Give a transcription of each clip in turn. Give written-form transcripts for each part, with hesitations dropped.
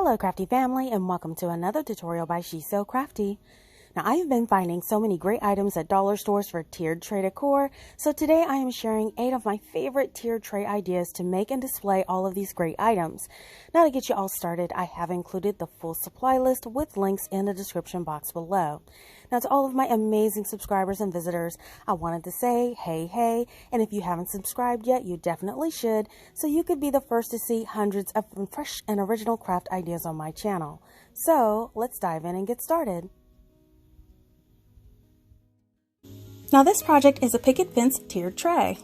Hello CraftDee family, and welcome to another tutorial by She's So CraftDee. Now I have been finding so many great items at dollar stores for tiered tray decor, so today I am sharing 8 of my favorite tiered tray ideas to make and display all of these great items. Now to get you all started, I have included the full supply list with links in the description box below. Now to all of my amazing subscribers and visitors, I wanted to say hey, and if you haven't subscribed yet, you definitely should, so you could be the first to see hundreds of fresh and original craft ideas on my channel. So let's dive in and get started. Now this project is a picket fence tiered tray.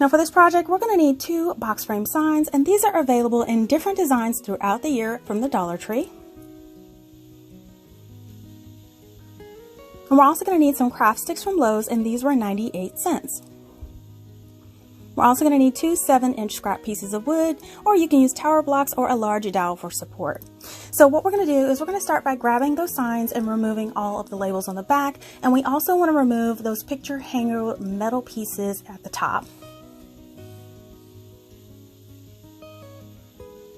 Now for this project, we're going to need 2 box frame signs, and these are available in different designs throughout the year from the Dollar Tree. And we're also going to need some craft sticks from Lowe's, and these were 98 cents. We're also going to need 2 7-inch scrap pieces of wood, or you can use tower blocks or a large dowel for support. So what we're going to do is we're going to start by grabbing those signs and removing all of the labels on the back, and we also want to remove those picture hanger metal pieces at the top.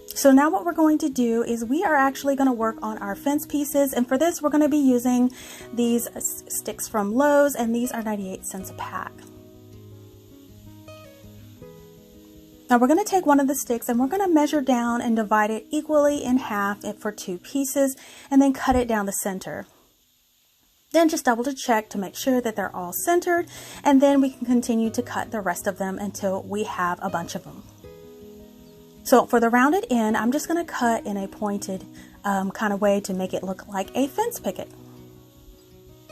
So now what we're going to do is we are actually going to work on our fence pieces, and for this we're going to be using these sticks from Lowe's, and these are 98 cents a pack. Now we're going to take one of the sticks and we're going to measure down and divide it equally in half for 2 pieces, and then cut it down the center. Then just double to check to make sure that they're all centered, and then we can continue to cut the rest of them until we have a bunch of them. So for the rounded end, I'm just going to cut in a pointed kind of way to make it look like a fence picket.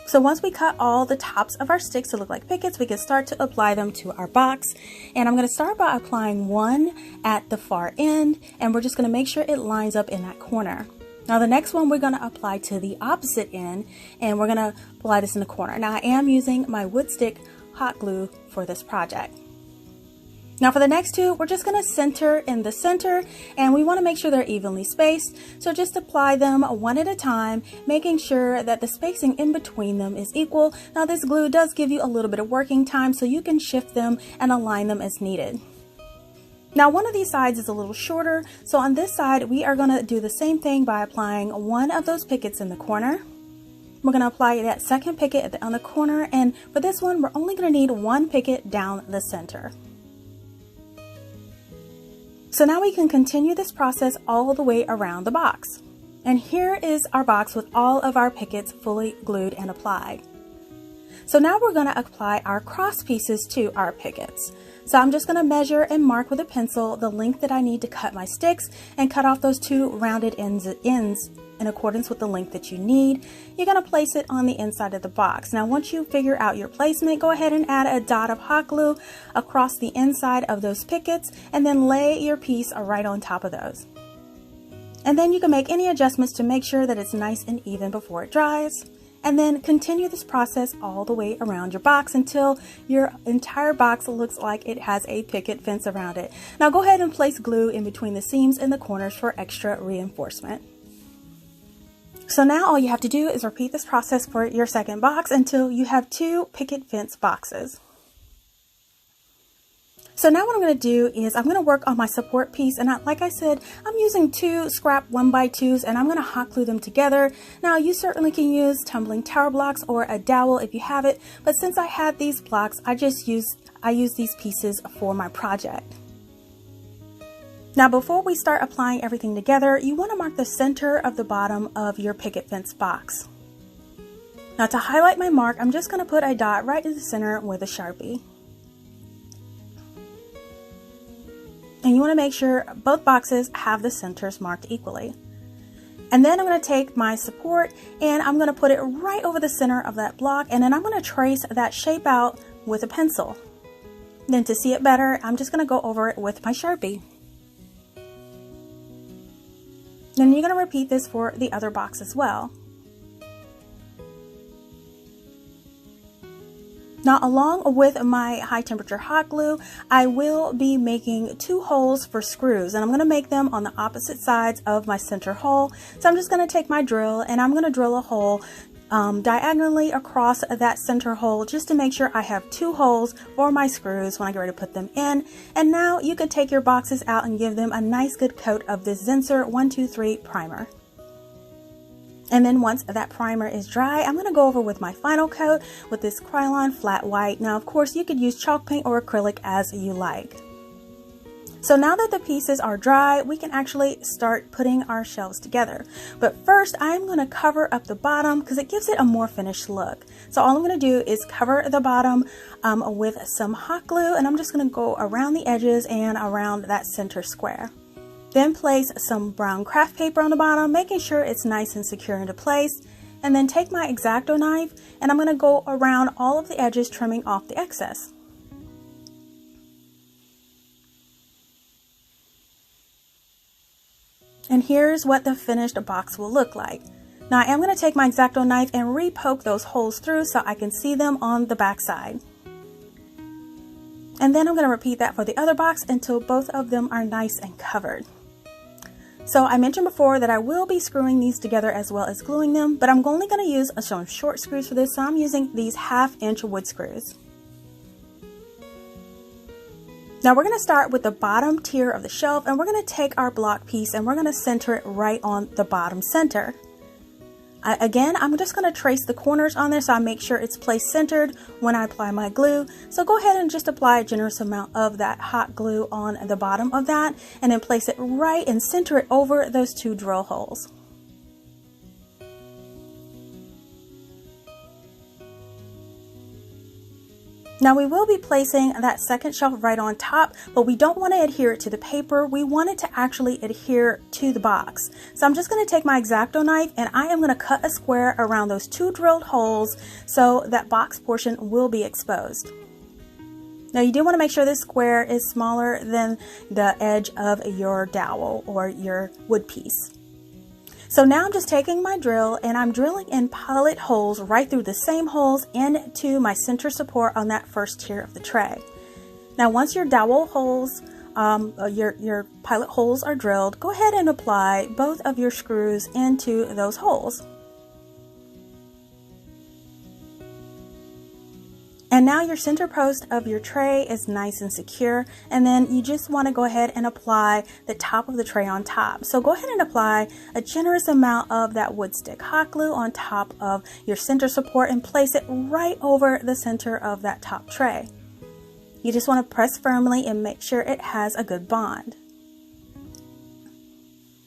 So once we cut all the tops of our sticks to look like pickets, we can start to apply them to our box. And I'm going to start by applying one at the far end, and we're just going to make sure it lines up in that corner. Now the next one we're going to apply to the opposite end, and we're going to apply this in the corner. Now I am using my wood stick hot glue for this project. Now for the next 2, we're just going to center in the center, and we want to make sure they're evenly spaced. So just apply them one at a time, making sure that the spacing in between them is equal. Now this glue does give you a little bit of working time, so you can shift them and align them as needed. Now one of these sides is a little shorter, so on this side we are going to do the same thing by applying one of those pickets in the corner. We're going to apply that second picket on the corner, and for this one we're only going to need 1 picket down the center. So now we can continue this process all the way around the box. And here is our box with all of our pickets fully glued and applied. So now we're going to apply our cross pieces to our pickets. So I'm just going to measure and mark with a pencil the length that I need to cut my sticks, and cut off those 2 rounded ends in accordance with the length that you need. You're going to place it on the inside of the box. Now once you figure out your placement, go ahead and add a dot of hot glue across the inside of those pickets, and then lay your piece right on top of those. And then you can make any adjustments to make sure that it's nice and even before it dries. And then continue this process all the way around your box until your entire box looks like it has a picket fence around it. Now go ahead and place glue in between the seams and the corners for extra reinforcement. So now all you have to do is repeat this process for your second box until you have 2 picket fence boxes. So now what I'm going to do is I'm going to work on my support piece, and like I said, I'm using 2 scrap 1x2s, and I'm going to hot glue them together. Now you certainly can use tumbling tower blocks or a dowel if you have it, but since I had these blocks, I use these pieces for my project. Now before we start applying everything together, you want to mark the center of the bottom of your picket fence box. Now to highlight my mark, I'm just going to put a dot right in the center with a Sharpie. And you want to make sure both boxes have the centers marked equally. And then I'm going to take my support and I'm going to put it right over the center of that block, and then I'm going to trace that shape out with a pencil. Then to see it better, I'm just going to go over it with my Sharpie. Then you're going to repeat this for the other box as well. Now along with my high temperature hot glue, I will be making 2 holes for screws, and I'm going to make them on the opposite sides of my center hole. So I'm just going to take my drill and I'm going to drill a hole diagonally across that center hole just to make sure I have 2 holes for my screws when I get ready to put them in. And now you can take your boxes out and give them a nice good coat of this Zinsser 123 primer. And then once that primer is dry, I'm going to go over with my final coat with this Krylon flat white. Now of course you could use chalk paint or acrylic as you like. So now that the pieces are dry, we can actually start putting our shelves together. But first, I'm going to cover up the bottom because it gives it a more finished look. So all I'm going to do is cover the bottom with some hot glue, and I'm just going to go around the edges and around that center square. Then place some brown craft paper on the bottom, making sure it's nice and secure into place. And then take my X-Acto knife, and I'm going to go around all of the edges, trimming off the excess. And here's what the finished box will look like. Now I am going to take my X-Acto knife and re-poke those holes through so I can see them on the back side. And then I'm going to repeat that for the other box until both of them are nice and covered. So I mentioned before that I will be screwing these together as well as gluing them, but I'm only going to use some short screws for this, so I'm using these 1/2 inch wood screws. Now we're going to start with the bottom tier of the shelf, and we're going to take our block piece and we're going to center it right on the bottom center. Again, I'm just going to trace the corners on there so I make sure it's placed centered when I apply my glue. So go ahead and just apply a generous amount of that hot glue on the bottom of that, and then place it right and center it over those 2 drill holes. Now we will be placing that second shelf right on top, but we don't want to adhere it to the paper. We want it to actually adhere to the box. So I'm just going to take my X-Acto knife and I am going to cut a square around those 2 drilled holes so that box portion will be exposed. Now you do want to make sure this square is smaller than the edge of your dowel or your wood piece. So now I'm just taking my drill and I'm drilling in pilot holes right through the same holes into my center support on that first tier of the tray. Now once your dowel holes, your pilot holes are drilled, go ahead and apply both of your screws into those holes. And now your center post of your tray is nice and secure, and then you just want to go ahead and apply the top of the tray on top. So go ahead and apply a generous amount of that wood stick hot glue on top of your center support and place it right over the center of that top tray. You just want to press firmly and make sure it has a good bond.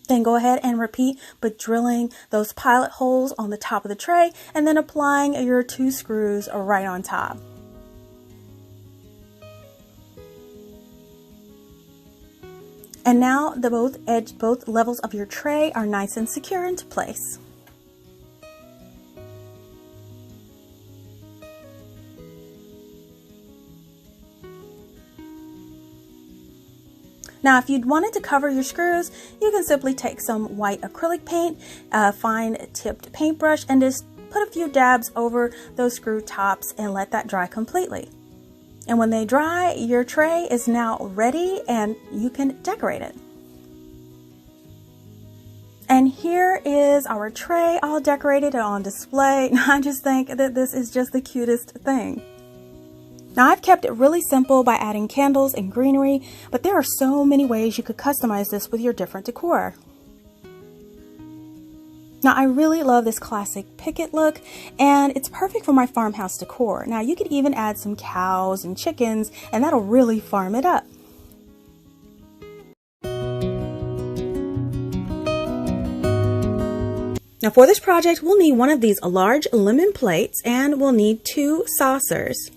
Then go ahead and repeat, but drilling those pilot holes on the top of the tray and then applying your 2 screws right on top. And now both levels of your tray are nice and secure into place. Now if you wanted to cover your screws, you can simply take some white acrylic paint, a fine tipped paintbrush, and just put a few dabs over those screw tops and let that dry completely. And when they dry, your tray is now ready and you can decorate it. And here is our tray all decorated and on display. I just think that this is just the cutest thing. Now I've kept it really simple by adding candles and greenery, but there are so many ways you could customize this with your different decor. Now I really love this classic PICKET look, and it's perfect for my farmhouse decor. Now you could even add some cows and chickens, and that'll really farm it up. Now for this project, we'll need one of these large lemon plates, and we'll need 2 saucers.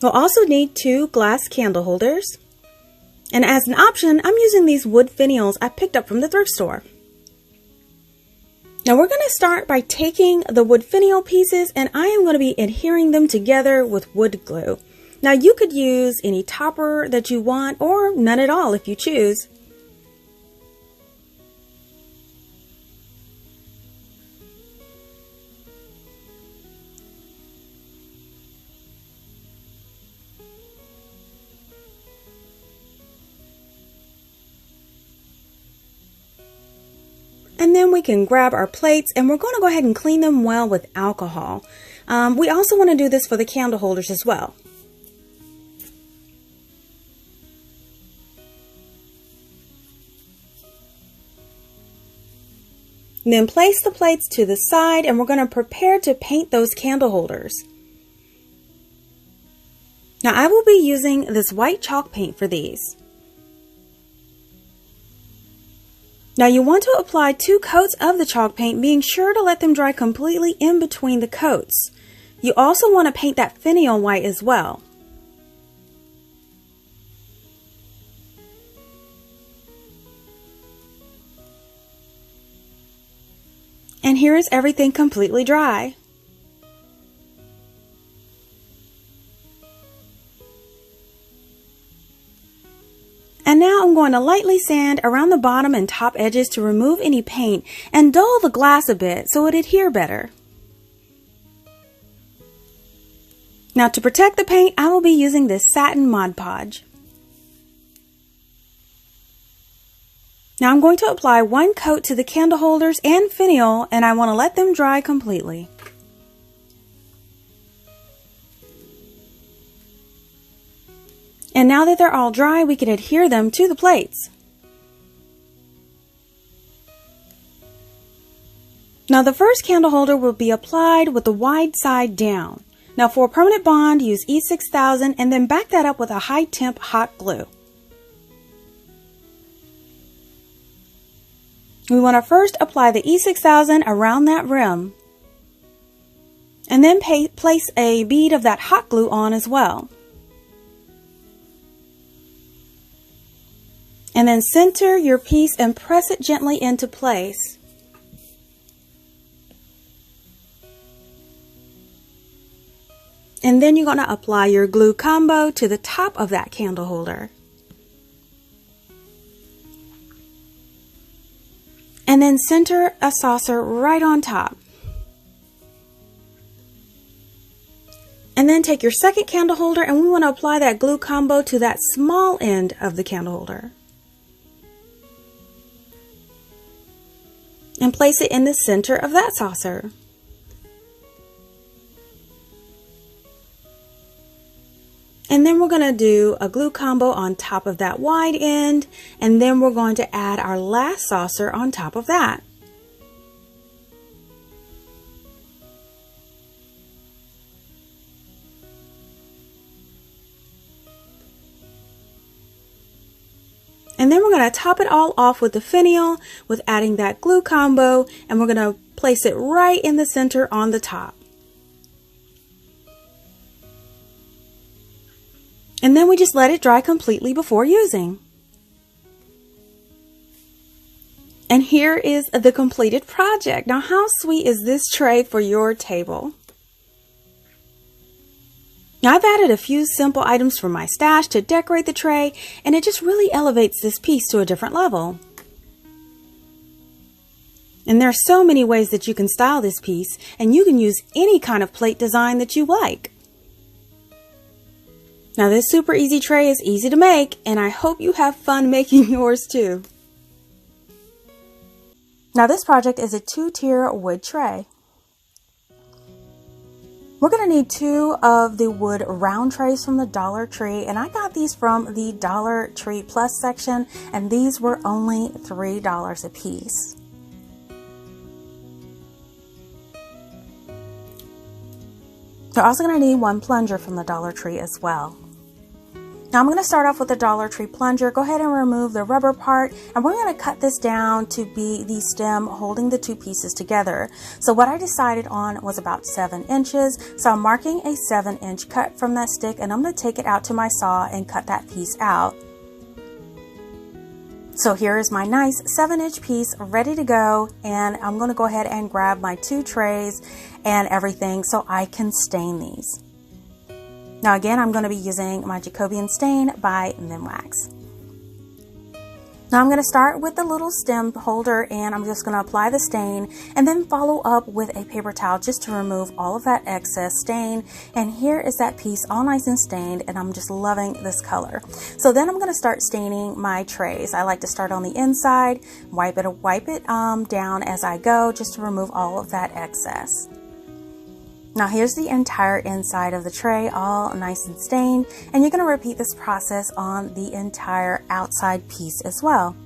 We'll also need 2 glass candle holders. And as an option, I'm using these wood finials I picked up from the thrift store. Now we're going to start by taking the wood finial pieces, and I am going to be adhering them together with wood glue. Now you could use any topper that you want, or none at all if you choose. And then then we can grab our plates and we're going to go ahead and clean them well with alcohol. We also want to do this for the candle holders as well. And then place the plates to the side and we're going to prepare to paint those candle holders. Now I will be using this white chalk paint for these. Now you want to apply 2 coats of the chalk paint, being sure to let them dry completely in between the coats. You also want to paint that finial white as well. And here is everything completely dry. And now I'm going to lightly sand around the bottom and top edges to remove any paint and dull the glass a bit so it adhere better. Now to protect the paint, I will be using this satin Mod Podge. Now I'm going to apply 1 coat to the candle holders and finial, and I want to let them dry completely. And now that they're all dry, we can adhere them to the plates. Now the first candle holder will be applied with the wide side down. Now for a permanent bond, use E6000 and then back that up with a high temp hot glue. We want to first apply the E6000 around that rim and then place a bead of that hot glue on as well. And then center your piece and press it gently into place. And then you're going to apply your glue combo to the top of that candle holder. And then center a saucer right on top. And then take your second candle holder and we want to apply that glue combo to that small end of the candle holder. And place it in the center of that saucer. And then we're going to do a glue combo on top of that wide end, and then we're going to add our last saucer on top of that. And then we're going to top it all off with the finial with adding that glue combo, and we're going to place it right in the center on the top. And then we just let it dry completely before using. And here is the completed project. Now how sweet is this tray for your table? Now I've added a few simple items from my stash to decorate the tray, and it just really elevates this piece to a different level. And there are so many ways that you can style this piece, and you can use any kind of plate design that you like. Now this super easy tray is easy to make, and I hope you have fun making yours too. Now this project is a 2-tier wood tray. We're going to need 2 of the wood round trays from the Dollar Tree, and I got these from the Dollar Tree Plus section, and these were only $3 a piece. You're also going to need 1 plunger from the Dollar Tree as well. Now I'm going to start off with the Dollar Tree plunger. Go ahead and remove the rubber part, and we're going to cut this down to be the stem holding the 2 pieces together. So what I decided on was about 7 inches. So I'm marking a 7-inch cut from that stick, and I'm going to take it out to my saw and cut that piece out. So here is my nice 7-inch piece ready to go, and I'm going to go ahead and grab my 2 trays and everything so I can stain these. Now again, I'm going to be using my Jacobian Stain by Minwax. Now I'm going to start with the little stem holder, and I'm just going to apply the stain and then follow up with a paper towel just to remove all of that excess stain. And here is that piece all nice and stained, and I'm just loving this color. So then I'm going to start staining my trays. I like to start on the inside, wipe it down as I go just to remove all of that excess. Now here's the entire inside of the tray, all nice and stained, and you're going to repeat this process on the entire outside piece as well.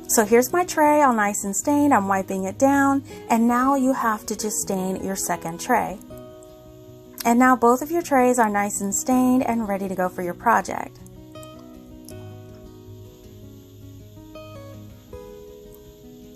So here's my tray, all nice and stained. I'm wiping it down, and now you have to just stain your second tray. And now both of your trays are nice and stained and ready to go for your project.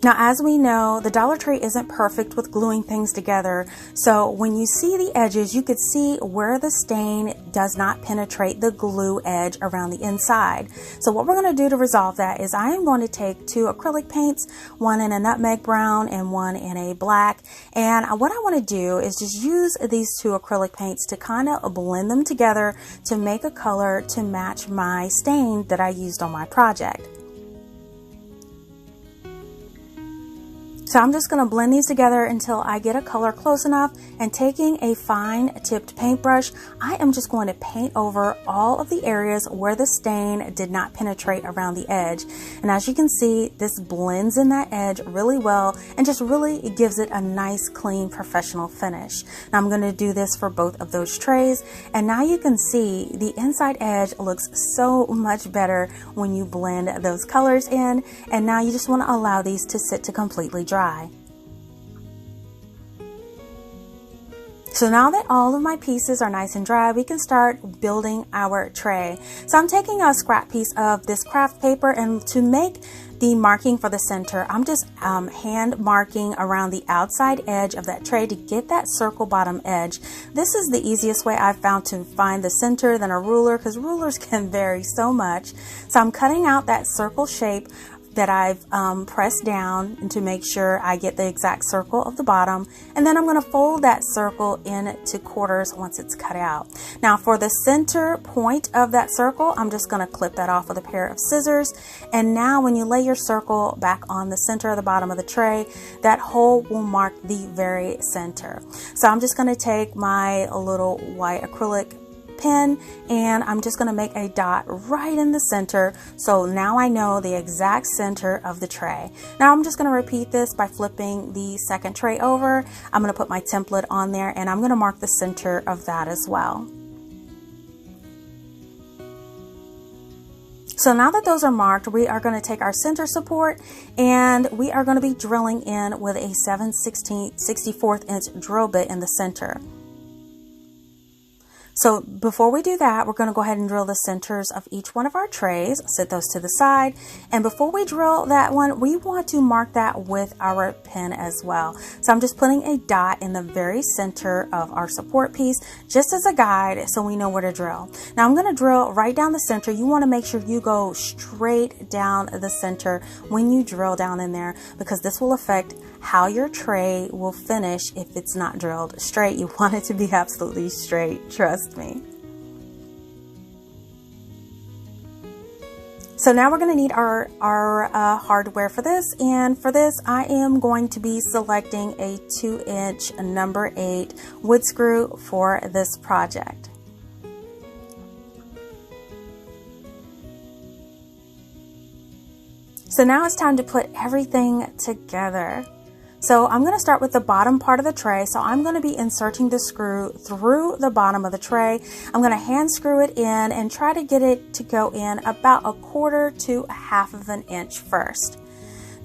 Now, as we know, the Dollar Tree isn't perfect with gluing things together. So when you see the edges, you could see where the stain does not penetrate the glue edge around the inside. So what we're going to do to resolve that is I am going to take 2 acrylic paints, one in a nutmeg brown and one in a black. And what I want to do is just use these 2 acrylic paints to kind of blend them together to make a color to match my stain that I used on my project. So I'm just going to blend these together until I get a color close enough, and taking a fine tipped paintbrush, I am just going to paint over all of the areas where the stain did not penetrate around the edge. And as you can see, this blends in that edge really well and just really gives it a nice, clean, professional finish. Now I'm going to do this for both of those trays, and now you can see the inside edge looks so much better when you blend those colors in. And now you just want to allow these to sit to completely dry. So now that all of my pieces are nice and dry, we can start building our tray. So I'm taking a scrap piece of this craft paper, and to make the marking for the center, I'm just hand marking around the outside edge of that tray to get that circle bottom edge. This is the easiest way I've found to find the center than a ruler, because rulers can vary so much. So I'm cutting out that circle shape that I've pressed down and to make sure I get the exact circle of the bottom, and then I'm going to fold that circle into quarters once it's cut out. Now for the center point of that circle, I'm just going to clip that off with a pair of scissors. And now when you lay your circle back on the center of the bottom of the tray, that hole will mark the very center. So I'm just going to take my little white acrylic pen, and I'm just going to make a dot right in the center. So now I know the exact center of the tray. Now I'm just going to repeat this by flipping the second tray over. I'm going to put my template on there, and I'm going to mark the center of that as well. So now that those are marked, we are going to take our center support, and we are going to be drilling in with a 7/64 inch drill bit in the center. So before we do that, we're going to go ahead and drill the centers of each one of our trays, set those to the side. And before we drill that one, we want to mark that with our pen as well. So I'm just putting a dot in the very center of our support piece, just as a guide so we know where to drill. Now I'm going to drill right down the center. You want to make sure you go straight down the center when you drill down in there, because this will affect how your tray will finish if it's not drilled straight. You want it to be absolutely straight, trust me. So now we're going to need our hardware for this, and for this I am going to be selecting a 2-inch number 8 wood screw for this project. So now it's time to put everything together. So I'm going to start with the bottom part of the tray. So I'm going to be inserting the screw through the bottom of the tray. I'm going to hand screw it in and try to get it to go in about 1/4 to 1/2 of an inch first.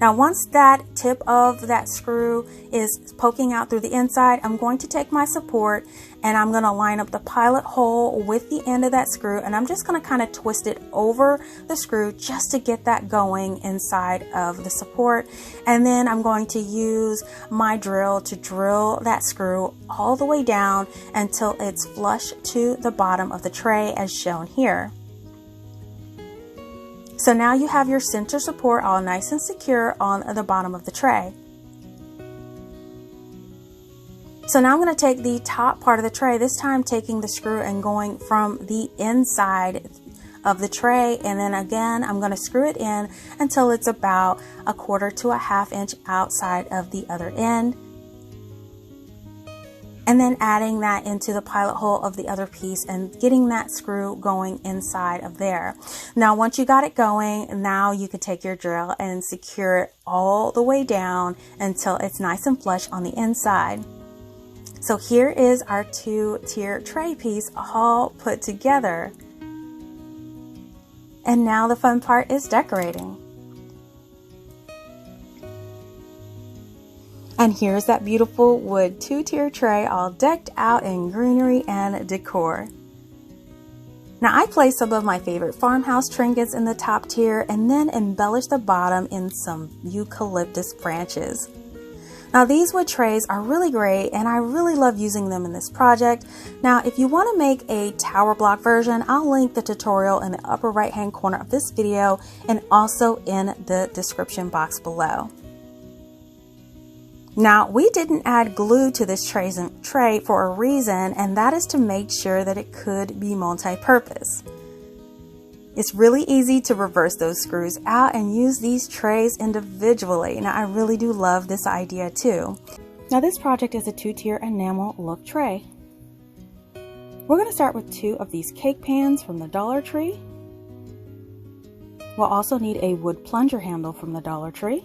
Now once that tip of that screw is poking out through the inside, I'm going to take my support and I'm going to line up the pilot hole with the end of that screw, and I'm just going to kind of twist it over the screw just to get that going inside of the support. And then I'm going to use my drill to drill that screw all the way down until it's flush to the bottom of the tray as shown here. So now you have your center support all nice and secure on the bottom of the tray. So now I'm going to take the top part of the tray, this time taking the screw and going from the inside of the tray, and then again I'm going to screw it in until it's about 1/4 to 1/2 inch outside of the other end. And then adding that into the pilot hole of the other piece and getting that screw going inside of there. Now, once you got it going, now you can take your drill and secure it all the way down until it's nice and flush on the inside. So here is our 2-tier tray piece all put together. And now the fun part is decorating. And here's that beautiful wood 2-tier tray all decked out in greenery and decor. Now I placed some of my favorite farmhouse trinkets in the top tier and then embellished the bottom in some eucalyptus branches. Now these wood trays are really great and I really love using them in this project. Now if you want to make a tower block version, I'll link the tutorial in the upper right hand corner of this video and also in the description box below. Now, we didn't add glue to this tray for a reason, and that is to make sure that it could be multi-purpose. It's really easy to reverse those screws out and use these trays individually. Now, I really do love this idea too. Now, this project is a 2-tier enamel look tray. We're going to start with 2 of these cake pans from the Dollar Tree. We'll also need a wood plunger handle from the Dollar Tree.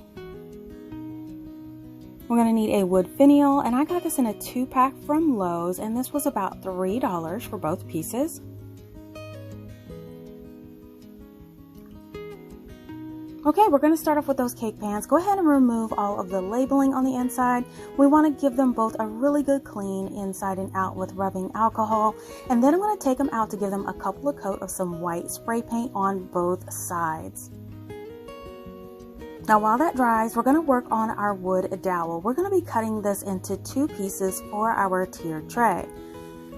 We're going to need a wood finial, and I got this in a 2-pack from Lowe's, and this was about $3 for both pieces. Okay, we're going to start off with those cake pans. Go ahead and remove all of the labeling on the inside. We want to give them both a really good clean inside and out with rubbing alcohol, and then I'm going to take them out to give them a couple of coats of some white spray paint on both sides. Now while that dries, we're going to work on our wood dowel. We're going to be cutting this into 2 pieces for our tiered tray.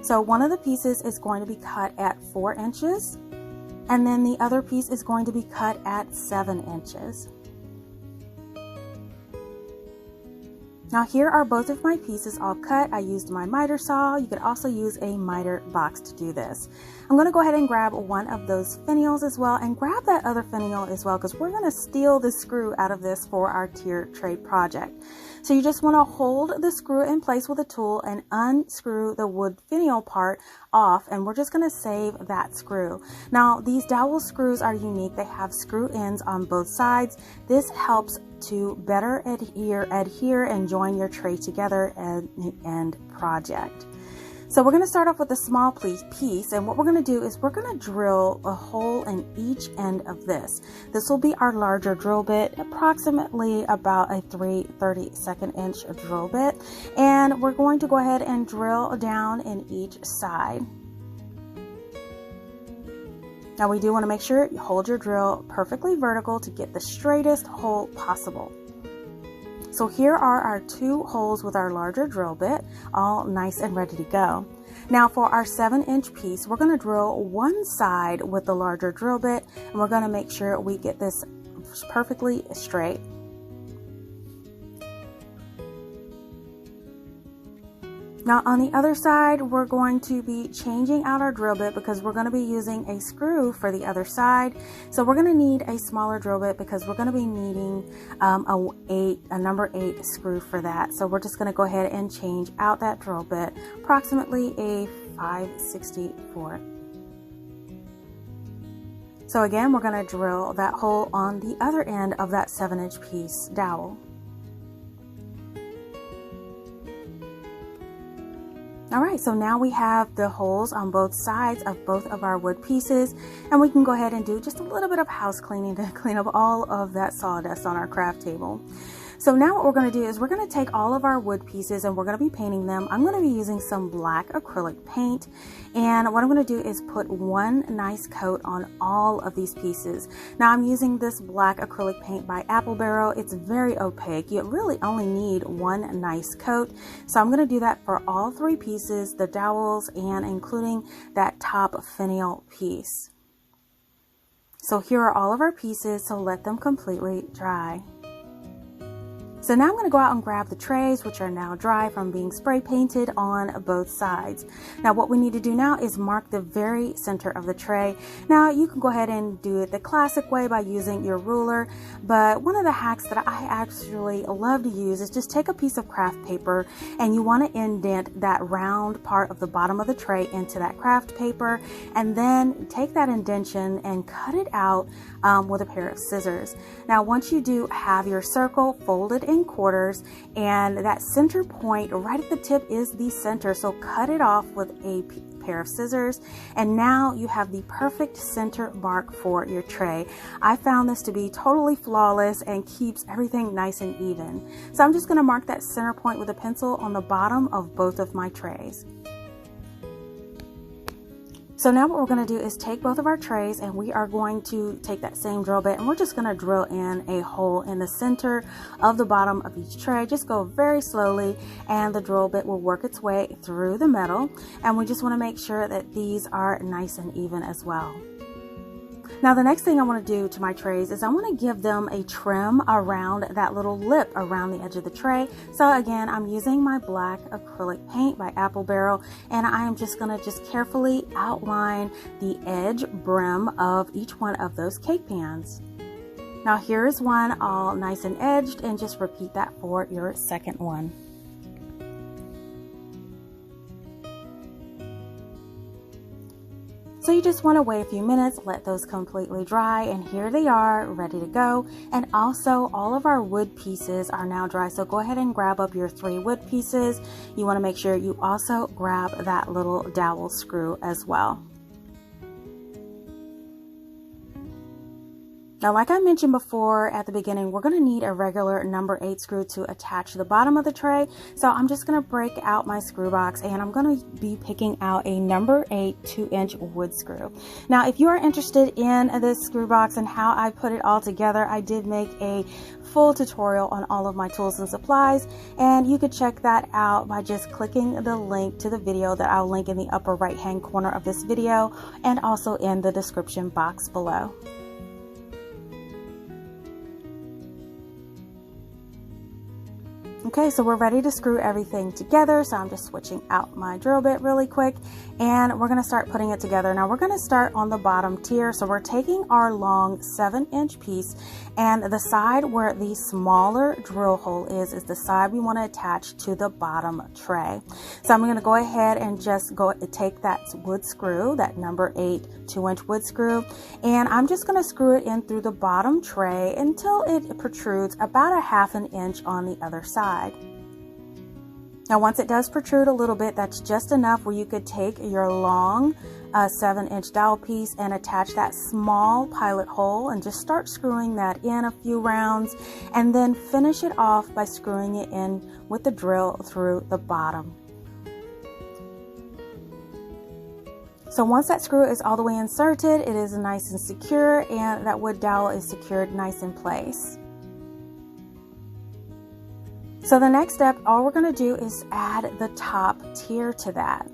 So one of the pieces is going to be cut at 4 inches, and then the other piece is going to be cut at 7 inches. Now here are both of my pieces all cut. I used my miter saw. You could also use a miter box to do this. I'm going to go ahead and grab one of those finials as well, and grab that other finial as well, because we're going to steal the screw out of this for our tiered tray project. So you just want to hold the screw in place with a tool and unscrew the wood finial part off, and we're just going to save that screw. Now these dowel screws are unique. They have screw ends on both sides. This helps to better adhere and join your tray together at the end project. So we're going to start off with a small piece, and what we're going to do is we're going to drill a hole in each end of this. This will be our larger drill bit, approximately about a 3/32 inch drill bit, and we're going to go ahead and drill down in each side. Now we do want to make sure you hold your drill perfectly vertical to get the straightest hole possible. So here are our 2 holes with our larger drill bit, all nice and ready to go. Now for our 7-inch piece, we're going to drill one side with the larger drill bit, and we're going to make sure we get this perfectly straight. Now on the other side, we're going to be changing out our drill bit because we're going to be using a screw for the other side. So we're going to need a smaller drill bit because we're going to be needing a number 8 screw for that. So we're just going to go ahead and change out that drill bit, approximately a 5/64. So again, we're going to drill that hole on the other end of that 7-inch piece dowel. Alright, so now we have the holes on both sides of both of our wood pieces, and we can go ahead and do just a little bit of house cleaning to clean up all of that sawdust on our craft table. So now what we're going to do is we're going to take all of our wood pieces and we're going to be painting them. I'm going to be using some black acrylic paint, and what I'm going to do is put one nice coat on all of these pieces. Now I'm using this black acrylic paint by Apple Barrel. It's very opaque. You really only need one nice coat. So I'm going to do that for all 3 pieces, the dowels and including that top finial piece. So here are all of our pieces, so let them completely dry. So now I'm going to go out and grab the trays, which are now dry from being spray painted on both sides. Now what we need to do now is mark the very center of the tray. Now you can go ahead and do it the classic way by using your ruler, but one of the hacks that I actually love to use is just take a piece of craft paper and you want to indent that round part of the bottom of the tray into that craft paper, and then take that indentation and cut it out with a pair of scissors. Now once you do have your circle folded in quarters, and that center point right at the tip is the center, so cut it off with a pair of scissors, and now you have the perfect center mark for your tray. I found this to be totally flawless and keeps everything nice and even. So I'm just going to mark that center point with a pencil on the bottom of both of my trays. So now what we're going to do is take both of our trays, and we are going to take that same drill bit and we're just going to drill in a hole in the center of the bottom of each tray. Just go very slowly and the drill bit will work its way through the metal, and we just want to make sure that these are nice and even as well. Now the next thing I want to do to my trays is I want to give them a trim around that little lip around the edge of the tray. So again, I'm using my black acrylic paint by Apple Barrel, and I am just going to just carefully outline the edge brim of each one of those cake pans. Now here is one all nice and edged, and just repeat that for your second one. So you just want to wait a few minutes, let those completely dry, and here they are ready to go. And also all of our wood pieces are now dry, so go ahead and grab up your 3 wood pieces. You want to make sure you also grab that little dowel screw as well. Now, like I mentioned before at the beginning, we're going to need a regular number 8 screw to attach the bottom of the tray. So I'm just going to break out my screw box, and I'm going to be picking out a number 8 2-inch wood screw. Now, if you are interested in this screw box and how I put it all together, I did make a full tutorial on all of my tools and supplies, and you could check that out by just clicking the link to the video that I'll link in the upper right hand corner of this video, and also in the description box below. Okay, so we're ready to screw everything together, so I'm just switching out my drill bit really quick, and we're going to start putting it together. Now we're going to start on the bottom tier, so we're taking our long 7-inch piece, and the side where the smaller drill hole is the side we want to attach to the bottom tray. So I'm going to go ahead and just take that wood screw, that number 8 2-inch wood screw, and I'm just going to screw it in through the bottom tray until it protrudes about a 1/2 inch on the other side. Now once it does protrude a little bit, that's just enough where you could take your long 7-inch dowel piece and attach that small pilot hole and just start screwing that in a few rounds, and then finish it off by screwing it in with the drill through the bottom. So once that screw is all the way inserted, it is nice and secure, and that wood dowel is secured nice in place. So the next step, all we're going to do is add the top tier to that.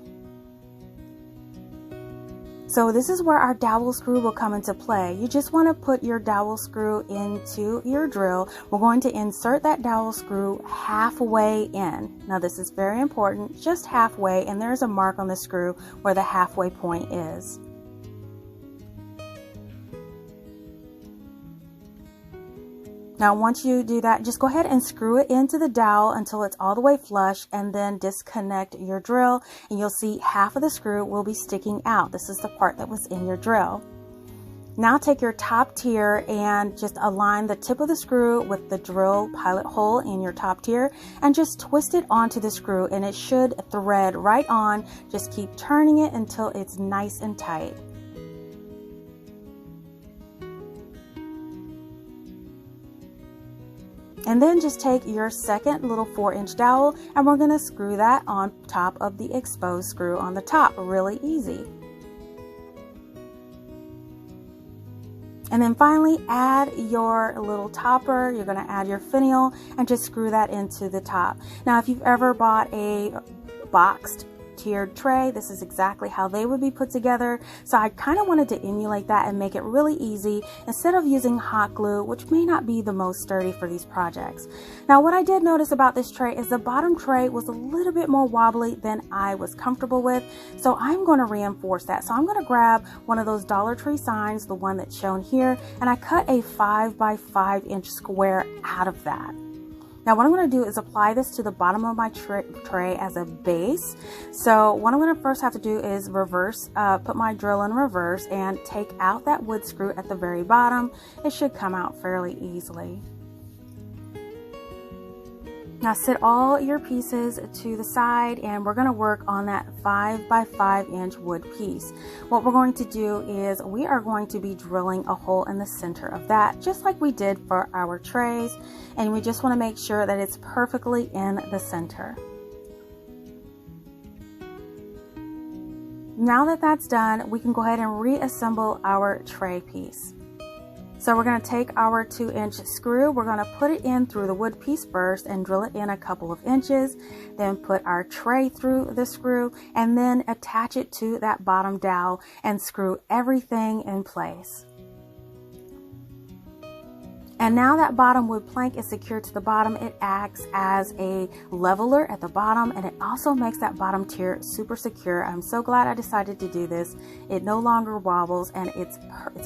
So this is where our dowel screw will come into play. You just want to put your dowel screw into your drill. We're going to insert that dowel screw halfway in. Now this is very important, just halfway, and there's a mark on the screw where the halfway point is. Now once you do that, just go ahead and screw it into the dowel until it's all the way flush, and then disconnect your drill, and you'll see half of the screw will be sticking out. This is the part that was in your drill. Now take your top tier and just align the tip of the screw with the drill pilot hole in your top tier, and just twist it onto the screw, and it should thread right on. Just keep turning it until it's nice and tight. And then just take your second little 4-inch dowel, and we're going to screw that on top of the exposed screw on the top. Really easy. And then finally add your little topper. You're going to add your finial and just screw that into the top. Now if you've ever bought a boxed tiered tray. This is exactly how they would be put together. So I kind of wanted to emulate that and make it really easy instead of using hot glue, which may not be the most sturdy for these projects. Now, what I did notice about this tray is the bottom tray was a little bit more wobbly than I was comfortable with. So I'm going to reinforce that. So I'm going to grab one of those Dollar Tree signs, the one that's shown here, and I cut a 5 by 5 inch square out of that. Now what I'm going to do is apply this to the bottom of my tray as a base. So what I'm going to first have to do is put my drill in reverse and take out that wood screw at the very bottom. It should come out fairly easily. Now sit all your pieces to the side and we're going to work on that 5 by 5 inch wood piece. What we're going to do is we are going to be drilling a hole in the center of that, just like we did for our trays, and we just want to make sure that it's perfectly in the center. Now that that's done, we can go ahead and reassemble our tray piece. So we're going to take our 2-inch screw, we're going to put it in through the wood piece first and drill it in a couple of inches, then put our tray through the screw and then attach it to that bottom dowel and screw everything in place. And now that bottom wood plank is secured to the bottom, it acts as a leveler at the bottom, and it also makes that bottom tier super secure. I'm so glad I decided to do this. It no longer wobbles, and it's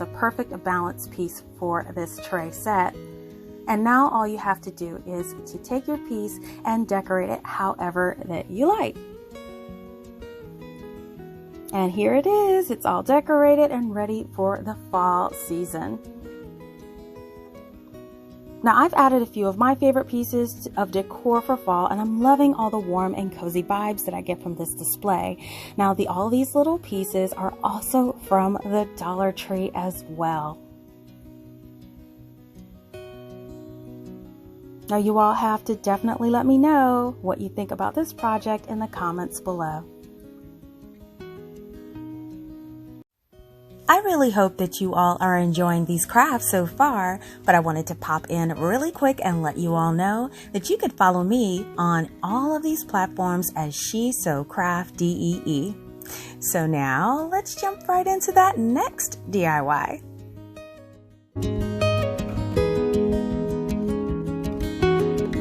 a perfect balance piece for this tray set. And now all you have to do is to take your piece and decorate it however that you like. And here it is. It's all decorated and ready for the fall season. Now I've added a few of my favorite pieces of decor for fall, and I'm loving all the warm and cozy vibes that I get from this display. Now all these little pieces are also from the Dollar Tree as well. Now you all have to definitely let me know what you think about this project in the comments below. I really hope that you all are enjoying these crafts so far, but I wanted to pop in really quick and let you all know that you could follow me on all of these platforms as CraftDee. So now let's jump right into that next DIY.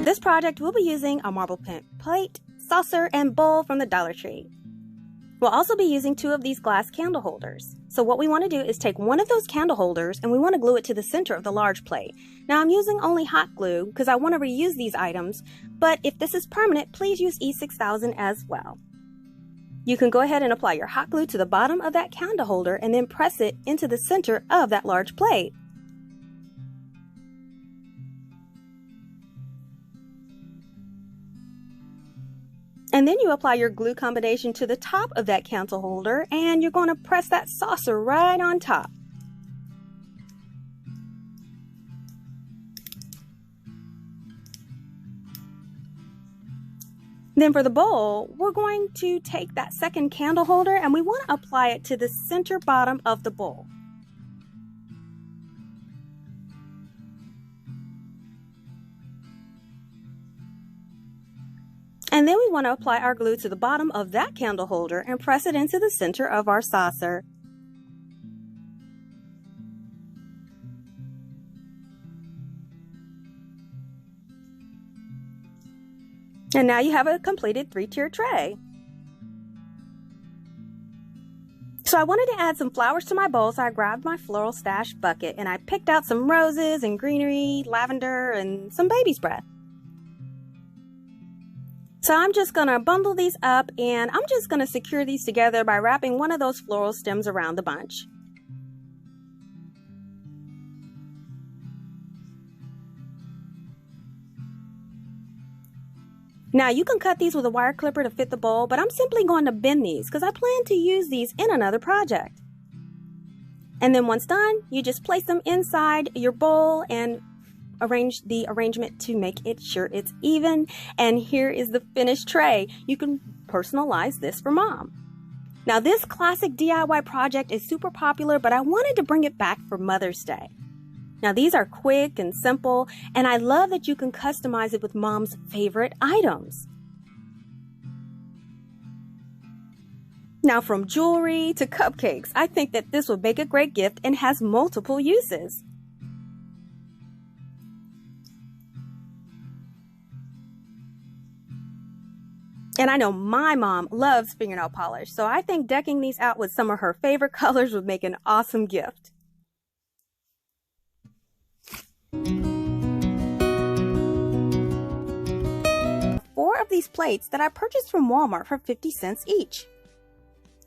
This project will be using a marble plate, saucer, and bowl from the Dollar Tree. We'll also be using 2 of these glass candle holders. So what we want to do is take one of those candle holders and we want to glue it to the center of the large plate. Now I'm using only hot glue because I want to reuse these items, but if this is permanent, please use E6000 as well. You can go ahead and apply your hot glue to the bottom of that candle holder and then press it into the center of that large plate. And then you apply your glue combination to the top of that candle holder and you're going to press that saucer right on top. Then for the bowl, we're going to take that second candle holder and we want to apply it to the center bottom of the bowl. And then we want to apply our glue to the bottom of that candle holder and press it into the center of our saucer. And now you have a completed 3-tier tray. So I wanted to add some flowers to my bowl, so I grabbed my floral stash bucket and I picked out some roses and greenery, lavender, and some baby's breath. So I'm just going to bundle these up and I'm just going to secure these together by wrapping one of those floral stems around the bunch. Now you can cut these with a wire clipper to fit the bowl, but I'm simply going to bend these because I plan to use these in another project. And then once done, you just place them inside your bowl and arrange the arrangement to make it sure it's even. And here is the finished tray. You can personalize this for mom. Now this classic DIY project is super popular, but I wanted to bring it back for Mother's Day. Now these are quick and simple, and I love that you can customize it with mom's favorite items. Now from jewelry to cupcakes, I think that this would make a great gift and has multiple uses. And I know my mom loves fingernail polish, so I think decking these out with some of her favorite colors would make an awesome gift. Four of these plates that I purchased from Walmart for 50 cents each.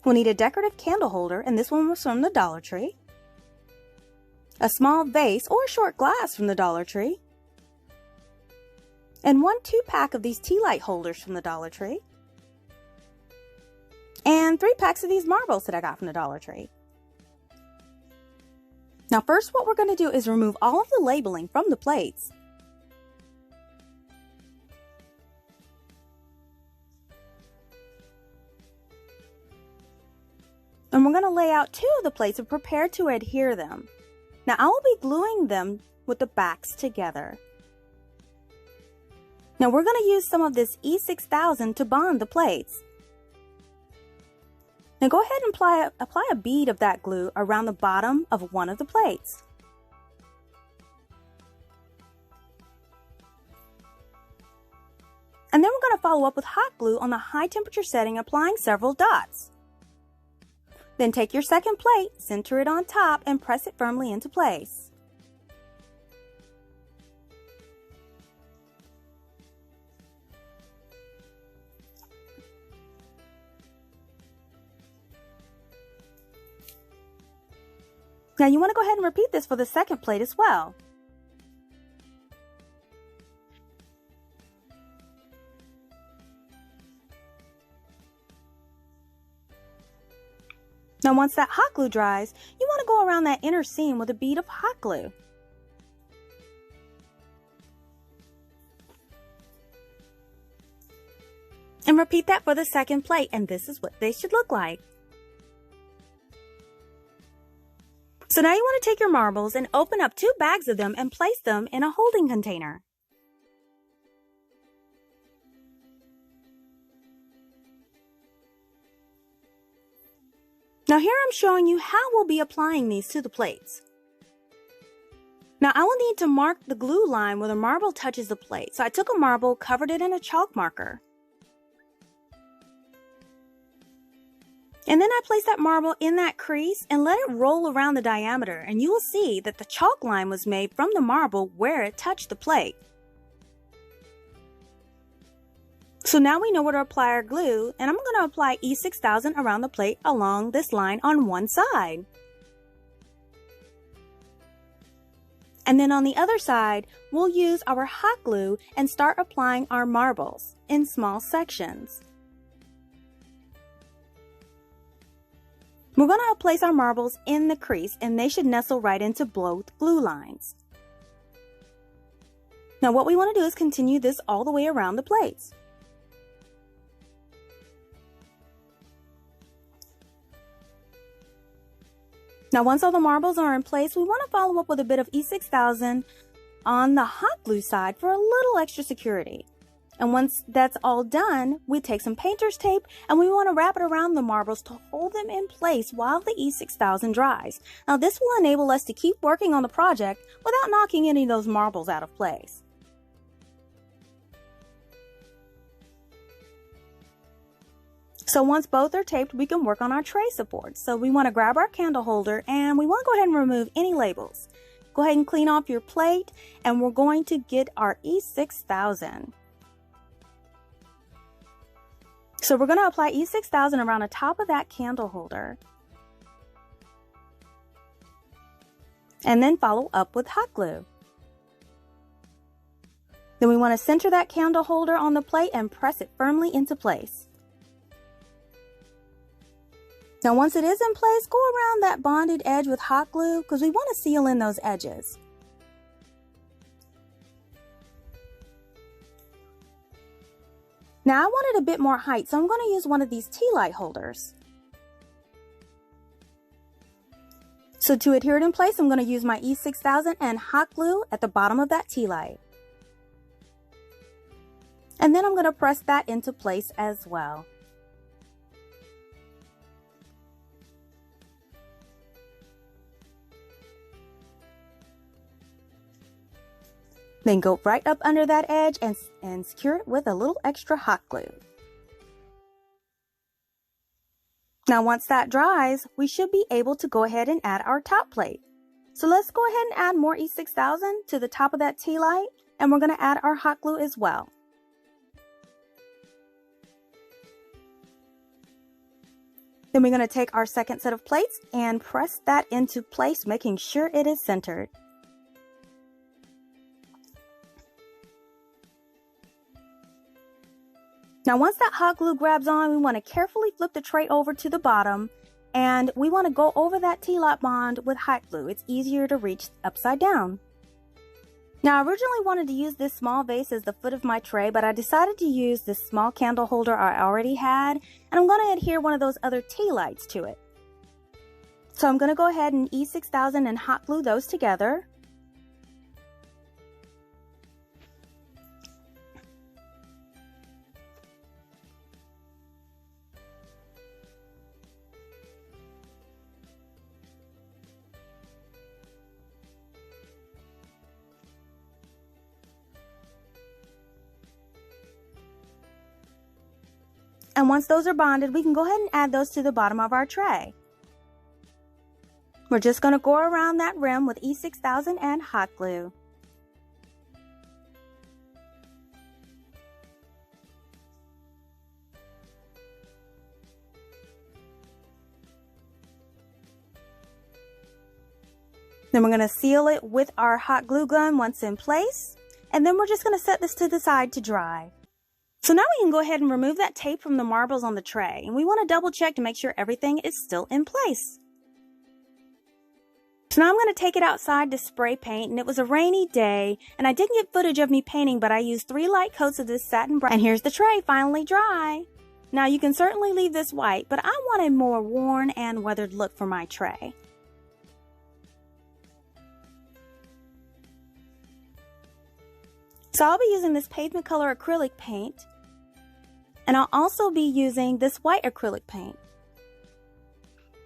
We'll need a decorative candle holder, and this one was from the Dollar Tree. A small vase or short glass from the Dollar Tree. And 1 2-pack of these tea light holders from the Dollar Tree. And 3 packs of these marbles that I got from the Dollar Tree. Now first, what we're going to do is remove all of the labeling from the plates. And we're going to lay out 2 of the plates and prepare to adhere them. Now I will be gluing them with the backs together. Now we're going to use some of this E6000 to bond the plates. Now go ahead and apply a bead of that glue around the bottom of one of the plates. And then we're going to follow up with hot glue on the high temperature setting, applying several dots. Then take your second plate, center it on top, and press it firmly into place. Now you want to go ahead and repeat this for the second plate as well. Now once that hot glue dries, you want to go around that inner seam with a bead of hot glue. And repeat that for the second plate, and this is what they should look like. So now you want to take your marbles and open up 2 bags of them and place them in a holding container. Now here I'm showing you how we'll be applying these to the plates. Now I will need to mark the glue line where the marble touches the plate. So I took a marble, covered it in a chalk marker. And then I placed that marble in that crease and let it roll around the diameter, and you will see that the chalk line was made from the marble where it touched the plate. So now we know where to apply our glue, and I'm going to apply E6000 around the plate along this line on one side. And then on the other side, we'll use our hot glue and start applying our marbles in small sections. We're going to place our marbles in the crease, and they should nestle right into both glue lines. Now what we want to do is continue this all the way around the plates. Now once all the marbles are in place, we want to follow up with a bit of E6000 on the hot glue side for a little extra security. And once that's all done, we take some painter's tape and we want to wrap it around the marbles to hold them in place while the E6000 dries. Now this will enable us to keep working on the project without knocking any of those marbles out of place. So once both are taped, we can work on our tray supports. So we want to grab our candle holder and we want to go ahead and remove any labels. Go ahead and clean off your plate, and we're going to get our E6000. So we're going to apply E6000 around the top of that candle holder. And then follow up with hot glue. Then we want to center that candle holder on the plate and press it firmly into place. Now once it is in place, go around that bonded edge with hot glue because we want to seal in those edges. Now I wanted a bit more height, so I'm going to use one of these tea light holders. So to adhere it in place, I'm going to use my E6000 and hot glue at the bottom of that tea light. And then I'm going to press that into place as well. Then go right up under that edge and secure it with a little extra hot glue. Now once that dries, we should be able to go ahead and add our top plate. So let's go ahead and add more E6000 to the top of that tea light, and we're going to add our hot glue as well. Then we're going to take our second set of plates and press that into place, making sure it is centered. Now once that hot glue grabs on, we want to carefully flip the tray over to the bottom, and we want to go over that tea light bond with hot glue. It's easier to reach upside down. Now I originally wanted to use this small vase as the foot of my tray, but I decided to use this small candle holder I already had, and I'm going to adhere one of those other tea lights to it. So I'm going to go ahead and E6000 and hot glue those together. And once those are bonded, we can go ahead and add those to the bottom of our tray. We're just going to go around that rim with E6000 and hot glue. Then we're going to seal it with our hot glue gun once in place. And then we're just going to set this to the side to dry. So now we can go ahead and remove that tape from the marbles on the tray, and we want to double check to make sure everything is still in place. So now I'm going to take it outside to spray paint, and it was a rainy day, and I didn't get footage of me painting, but I used 3 light coats of this satin brown. And here's the tray finally dry. Now you can certainly leave this white, but I want a more worn and weathered look for my tray. So I'll be using this pavement color acrylic paint, and I'll also be using this white acrylic paint.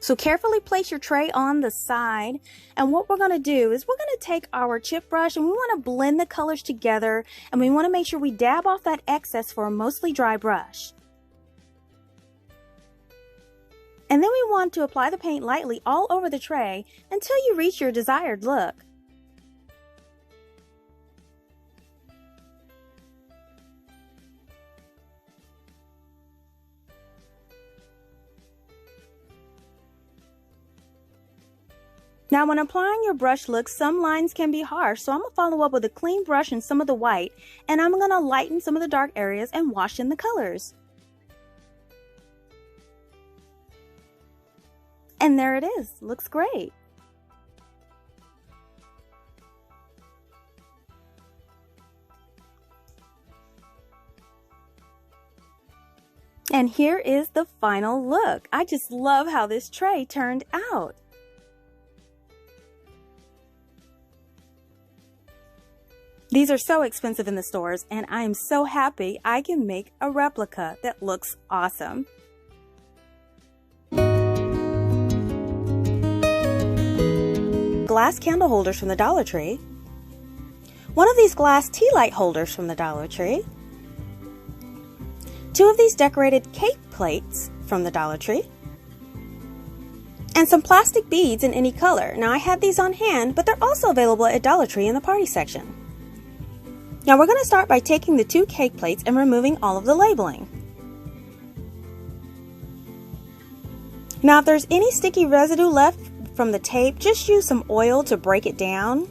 So carefully place your tray on the side, and what we're going to do is we're going to take our chip brush and we want to blend the colors together, and we want to make sure we dab off that excess for a mostly dry brush. And then we want to apply the paint lightly all over the tray until you reach your desired look. Now when applying your brush look, some lines can be harsh, so I'm going to follow up with a clean brush and some of the white, and I'm going to lighten some of the dark areas and wash in the colors. And there it is. Looks great. And here is the final look. I just love how this tray turned out. These are so expensive in the stores, and I am so happy I can make a replica that looks awesome. Glass candle holders from the Dollar Tree. One of these glass tea light holders from the Dollar Tree. 2 of these decorated cake plates from the Dollar Tree. And some plastic beads in any color. Now I had these on hand, but they're also available at Dollar Tree in the party section. Now we're going to start by taking the 2 cake plates and removing all of the labeling. Now if there's any sticky residue left from the tape, just use some oil to break it down.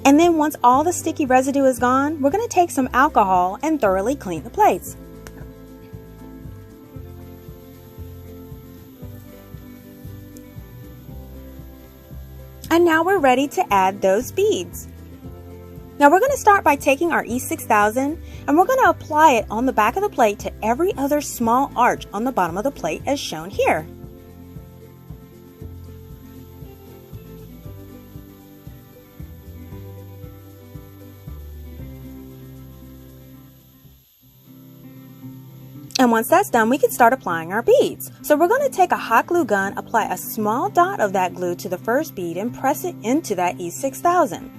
And then once all the sticky residue is gone, we're going to take some alcohol and thoroughly clean the plates. And now we're ready to add those beads. Now we're going to start by taking our E6000 and we're going to apply it on the back of the plate to every other small arch on the bottom of the plate as shown here. And once that's done, we can start applying our beads. So we're going to take a hot glue gun, apply a small dot of that glue to the first bead and press it into that E6000.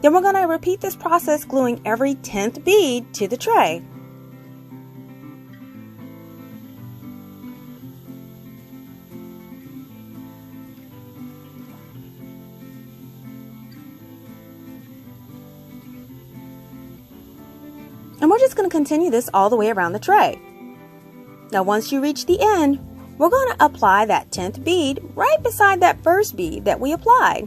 Then we're going to repeat this process, gluing every 10th bead to the tray. And we're just going to continue this all the way around the tray. Now once you reach the end, we're going to apply that 10th bead right beside that first bead that we applied.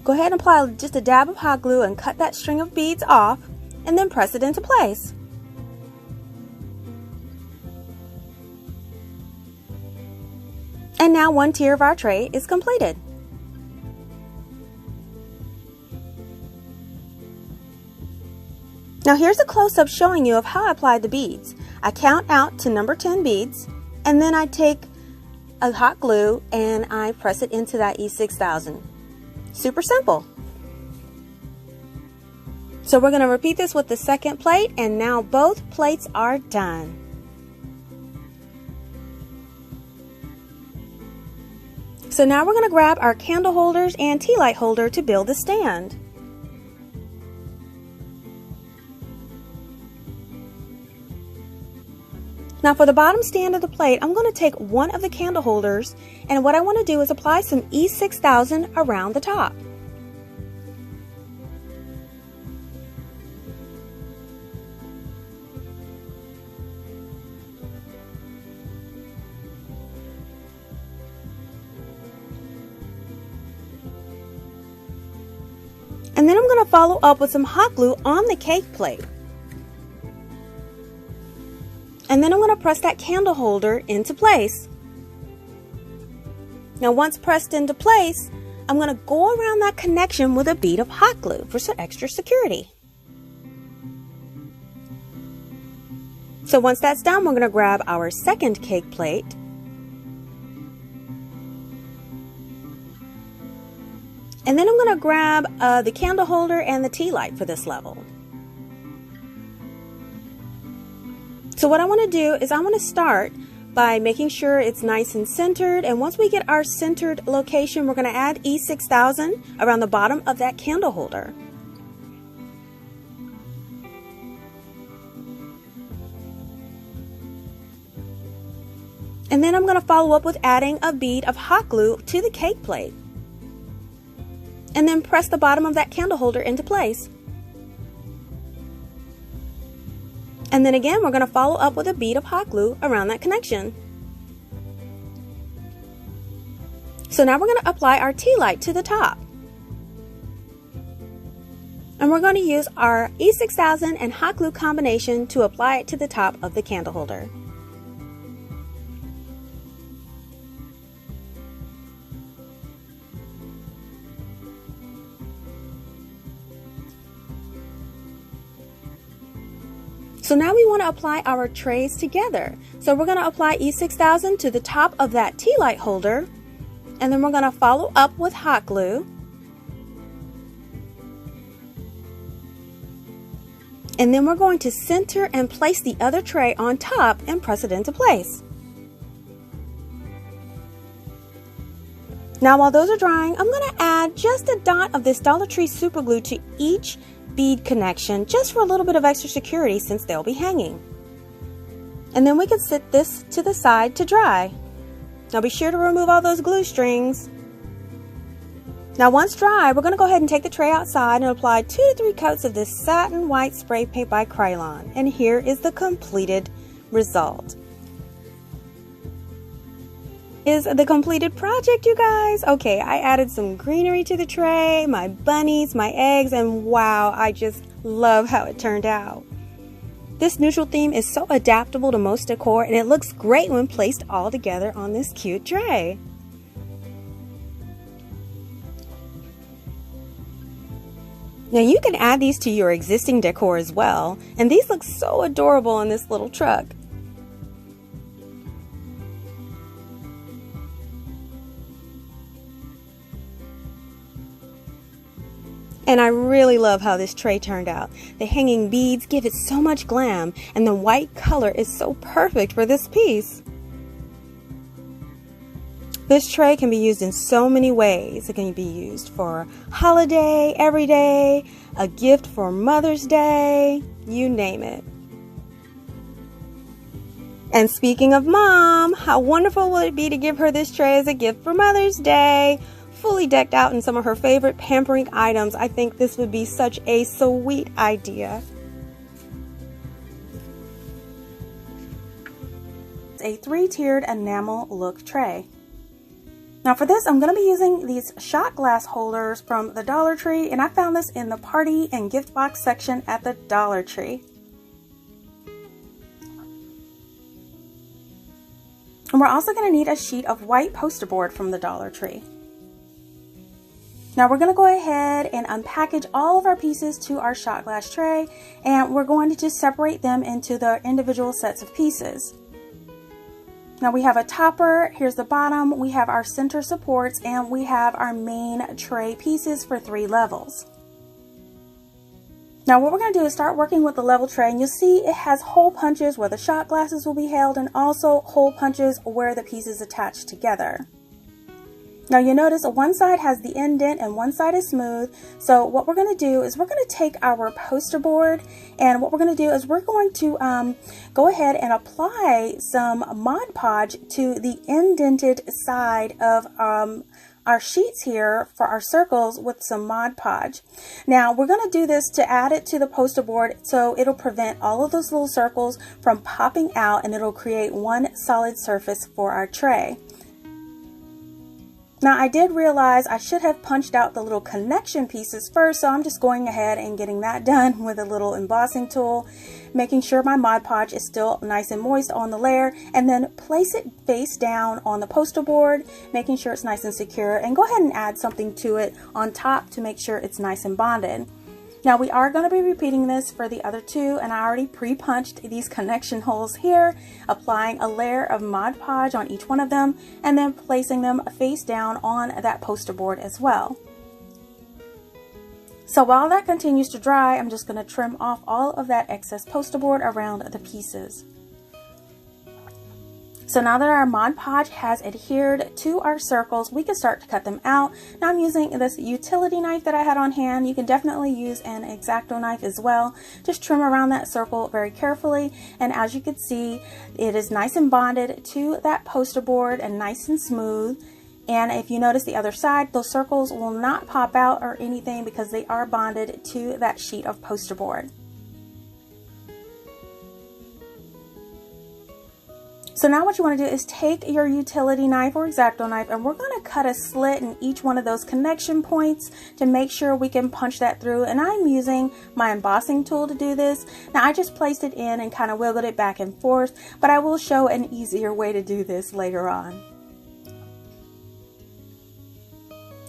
Go ahead and apply just a dab of hot glue and cut that string of beads off, and then press it into place. And now one tier of our tray is completed. Now here's a close-up showing you of how I applied the beads. I count out to number 10 beads, and then I take a hot glue and I press it into that E6000. Super simple. So we're going to repeat this with the second plate, and now both plates are done. So now we're going to grab our candle holders and tea light holder to build the stand. Now for the bottom stand of the plate, I'm going to take one of the candle holders, and what I want to do is apply some E6000 around the top. And then I'm going to follow up with some hot glue on the cake plate. And then I'm going to press that candle holder into place. Now once pressed into place, I'm going to go around that connection with a bead of hot glue for some extra security. So once that's done, we're going to grab our second cake plate. And then I'm going to grab the candle holder and the tea light for this level. So what I want to do is I want to start by making sure it's nice and centered, and once we get our centered location, we're going to add E6000 around the bottom of that candle holder. And then I'm going to follow up with adding a bead of hot glue to the cake plate. And then press the bottom of that candle holder into place. And then again, we're going to follow up with a bead of hot glue around that connection. So now we're going to apply our tea light to the top. And we're going to use our E6000 and hot glue combination to apply it to the top of the candle holder. So now we want to apply our trays together. So we're going to apply E6000 to the top of that tea light holder, and then we're going to follow up with hot glue. And then we're going to center and place the other tray on top and press it into place. Now while those are drying, I'm going to add just a dot of this Dollar Tree super glue to each bead connection, just for a little bit of extra security since they'll be hanging. And then we can set this to the side to dry. Now be sure to remove all those glue strings. Now once dry, we're going to go ahead and take the tray outside and apply 2 to 3 coats of this satin white spray paint by Krylon. And here is the completed result. Is the completed project, you guys. Okay, I added some greenery to the tray, my bunnies, my eggs, and wow, I just love how it turned out. This neutral theme is so adaptable to most decor, and it looks great when placed all together on this cute tray. Now you can add these to your existing decor as well, and these look so adorable on this little truck. And I really love how this tray turned out. The hanging beads give it so much glam, and the white color is so perfect for this piece. This tray can be used in so many ways. It can be used for holiday, every day, a gift for Mother's Day, you name it. And speaking of Mom, how wonderful would it be to give her this tray as a gift for Mother's Day? Fully decked out in some of her favorite pampering items. I think this would be such a sweet idea. It's a 3-tiered enamel look tray. Now for this, I'm going to be using these shot glass holders from the Dollar Tree, and I found this in the party and gift box section at the Dollar Tree. And we're also going to need a sheet of white poster board from the Dollar Tree. Now we're going to go ahead and unpackage all of our pieces to our shot glass tray, and we're going to just separate them into the individual sets of pieces. Now we have a topper, here's the bottom, we have our center supports, and we have our main tray pieces for 3 levels. Now what we're going to do is start working with the level tray, and you'll see it has hole punches where the shot glasses will be held, and also hole punches where the pieces attach together. Now you notice one side has the indent and one side is smooth. So what we're going to do is we're going to take our poster board, and what we're going to do is we're going to go ahead and apply some Mod Podge to the indented side of our sheets here for our circles with some Mod Podge. Now we're going to do this to add it to the poster board, so it'll prevent all of those little circles from popping out, and it'll create one solid surface for our tray. Now I did realize I should have punched out the little connection pieces first, so I'm just going ahead and getting that done with a little embossing tool, making sure my Mod Podge is still nice and moist on the layer, and then place it face down on the poster board, making sure it's nice and secure, and go ahead and add something to it on top to make sure it's nice and bonded. Now we are going to be repeating this for the other 2, and I already pre-punched these connection holes here, applying a layer of Mod Podge on each one of them, and then placing them face down on that poster board as well. So while that continues to dry, I'm just going to trim off all of that excess poster board around the pieces. So now that our Mod Podge has adhered to our circles, we can start to cut them out. Now I'm using this utility knife that I had on hand. You can definitely use an X-Acto knife as well. Just trim around that circle very carefully, and as you can see, it is nice and bonded to that poster board and nice and smooth. And if you notice the other side, those circles will not pop out or anything because they are bonded to that sheet of poster board. So now what you want to do is take your utility knife or X-Acto knife, and we're going to cut a slit in each one of those connection points to make sure we can punch that through. And I'm using my embossing tool to do this. Now I just placed it in and kind of wiggled it back and forth, but I will show an easier way to do this later on.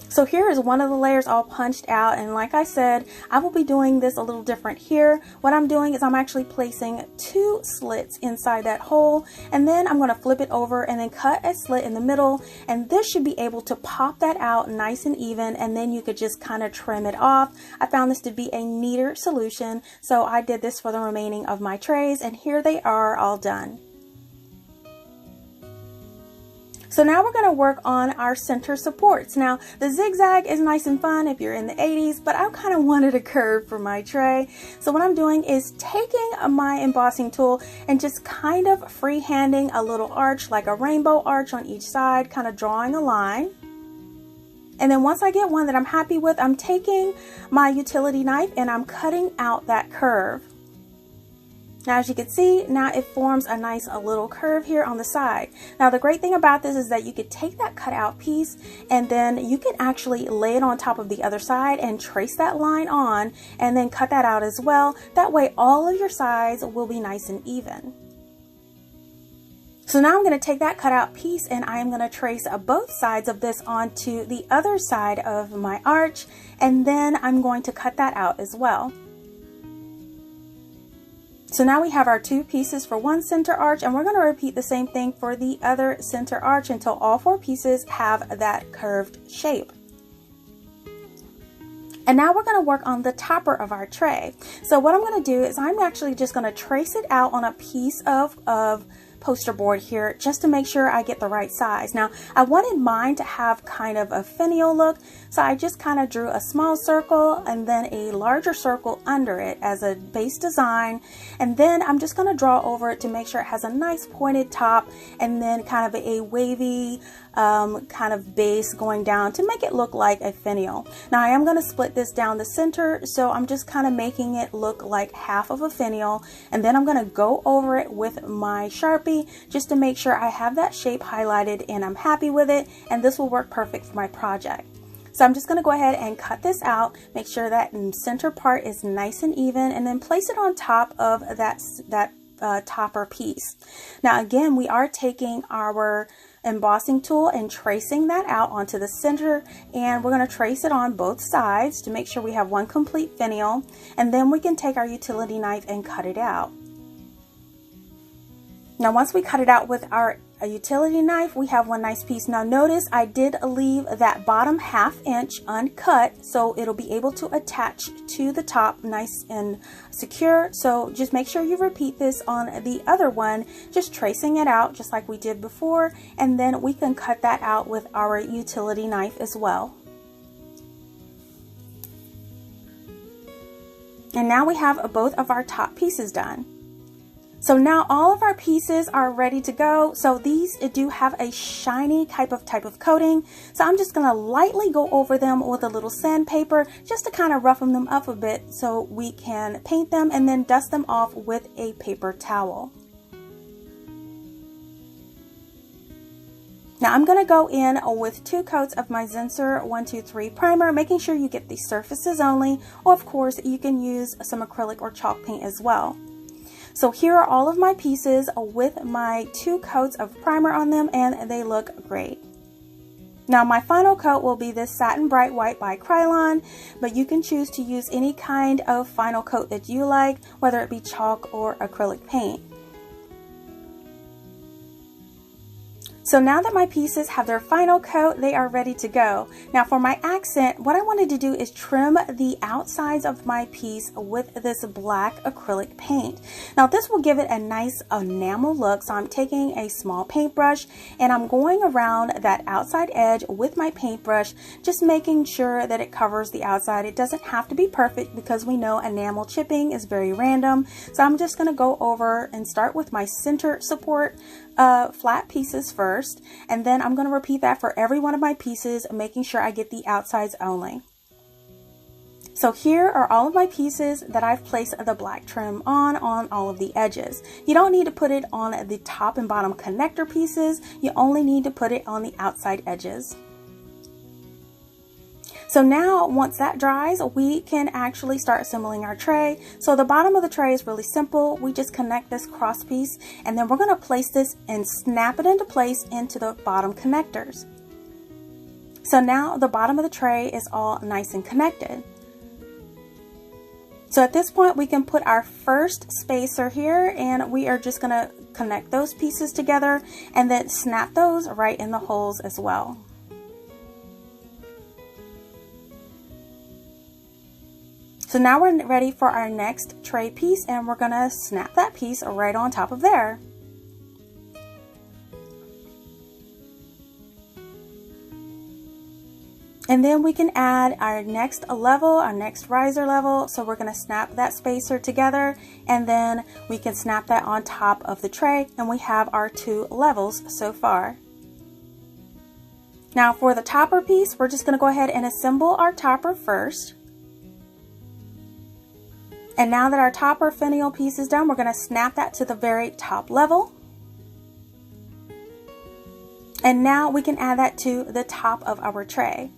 So here is one of the layers all punched out, and like I said, I will be doing this a little different here. What I'm doing is I'm actually placing 2 slits inside that hole, and then I'm going to flip it over and then cut a slit in the middle, and this should be able to pop that out nice and even, and then you could just kind of trim it off. I found this to be a neater solution, so I did this for the remaining of my trays, and here they are all done. So now we're going to work on our center supports. Now the zigzag is nice and fun if you're in the 80s, but I kind of wanted a curve for my tray. So what I'm doing is taking my embossing tool and just kind of freehanding a little arch, like a rainbow arch on each side, kind of drawing a line. And then once I get one that I'm happy with, I'm taking my utility knife and I'm cutting out that curve. Now as you can see, now it forms a nice little curve here on the side. Now the great thing about this is that you could take that cut out piece and then you can actually lay it on top of the other side and trace that line on and then cut that out as well. That way all of your sides will be nice and even. So now I'm going to take that cutout piece and I am going to trace both sides of this onto the other side of my arch, and then I'm going to cut that out as well. So now we have our 2 pieces for one center arch, and we're going to repeat the same thing for the other center arch until all 4 pieces have that curved shape. And now we're going to work on the topper of our tray. So what I'm going to do is I'm actually just going to trace it out on a piece of poster board here just to make sure I get the right size. Now I wanted mine to have kind of a finial look, so I just kind of drew a small circle and then a larger circle under it as a base design, and then I'm just going to draw over it to make sure it has a nice pointed top and then kind of a wavy kind of base going down to make it look like a finial. Now I am going to split this down the center, so I'm just kind of making it look like half of a finial, and then I'm going to go over it with my Sharpie just to make sure I have that shape highlighted and I'm happy with it, and this will work perfect for my project. So I'm just going to go ahead and cut this out, make sure that center part is nice and even, and then place it on top of that topper piece. Now again, we are taking our embossing tool and tracing that out onto the center, and we're going to trace it on both sides to make sure we have one complete finial, and then we can take our utility knife and cut it out. Now once we cut it out with our utility knife, we have one nice piece. Now notice I did leave that bottom ½ inch uncut, so it'll be able to attach to the top nice and secure. So just make sure you repeat this on the other one, just tracing it out just like we did before, and then we can cut that out with our utility knife as well. And now we have both of our top pieces done. So now all of our pieces are ready to go. So these do have a shiny type of coating. So I'm just going to lightly go over them with a little sandpaper just to kind of roughen them up a bit so we can paint them and then dust them off with a paper towel. Now I'm going to go in with 2 coats of my Zinsser 123 primer, making sure you get the surfaces only, or of course you can use some acrylic or chalk paint as well. So here are all of my pieces with my 2 coats of primer on them, and they look great. Now my final coat will be this Satin Bright White by Krylon, but you can choose to use any kind of final coat that you like, whether it be chalk or acrylic paint. So now that my pieces have their final coat, they are ready to go. Now for my accent, what I wanted to do is trim the outsides of my piece with this black acrylic paint. Now this will give it a nice enamel look, so I'm taking a small paintbrush and I'm going around that outside edge with my paintbrush, just making sure that it covers the outside. It doesn't have to be perfect because we know enamel chipping is very random. So I'm just going to go over and start with my center support flat pieces first, and then I'm going to repeat that for every one of my pieces, making sure I get the outsides only. So here are all of my pieces that I've placed the black trim on all of the edges. You don't need to put it on the top and bottom connector pieces, you only need to put it on the outside edges. So now once that dries, we can actually start assembling our tray. So the bottom of the tray is really simple. We just connect this cross piece, and then we're going to place this and snap it into place into the bottom connectors. So now the bottom of the tray is all nice and connected. So at this point we can put our first spacer here, and we are just going to connect those pieces together and then snap those right in the holes as well. So now we're ready for our next tray piece, and we're going to snap that piece right on top of there. And then we can add our next level, our next riser level. So we're going to snap that spacer together, and then we can snap that on top of the tray, and we have our 2 levels so far. Now for the topper piece, we're just going to go ahead and assemble our topper first. And now that our topper finial piece is done, we're going to snap that to the very top level. And now we can add that to the top of our tray.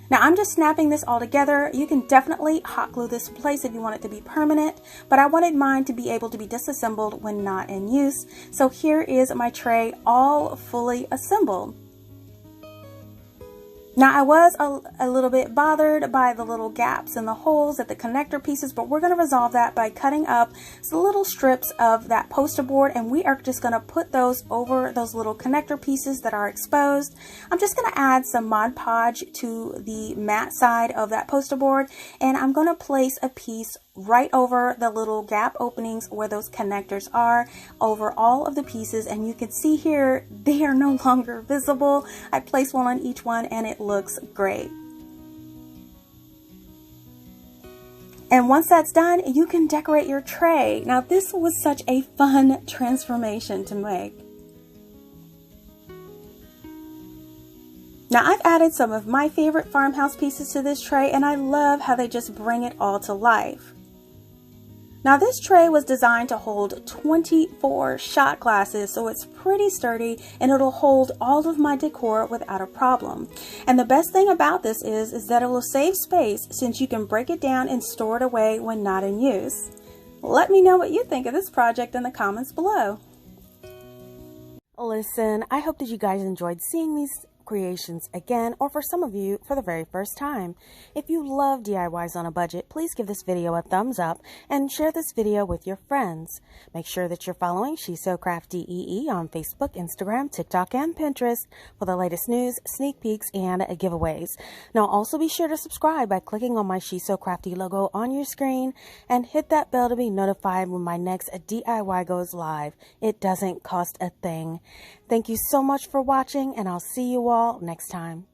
Now I'm just snapping this all together. You can definitely hot glue this in place if you want it to be permanent, but I wanted mine to be able to be disassembled when not in use. So here is my tray all fully assembled. Now I was a little bit bothered by the little gaps and the holes at the connector pieces, but we're going to resolve that by cutting up some little strips of that poster board, and we are just going to put those over those little connector pieces that are exposed. I'm just going to add some Mod Podge to the matte side of that poster board, and I'm going to place a piece right over the little gap openings where those connectors are, over all of the pieces, and you can see here they are no longer visible. I placed one on each one and it looks great. And once that's done, you can decorate your tray. Now this was such a fun transformation to make. Now I've added some of my favorite farmhouse pieces to this tray, and I love how they just bring it all to life. Now this tray was designed to hold 24 shot glasses, so it's pretty sturdy and it'll hold all of my decor without a problem. And the best thing about this is that it will save space, since you can break it down and store it away when not in use. Let me know what you think of this project in the comments below. Listen, I hope that you guys enjoyed seeing these creations again, or for some of you for the very first time. If you love DIYs on a budget, please give this video a thumbs up and share this video with your friends. Make sure that you're following She's So CraftDee on Facebook, Instagram, TikTok, and Pinterest for the latest news, sneak peeks, and giveaways. Now also be sure to subscribe by clicking on my She's So Crafty logo on your screen and hit that bell to be notified when my next DIY goes live. It doesn't cost a thing. Thank you so much for watching, and I'll see you all next time.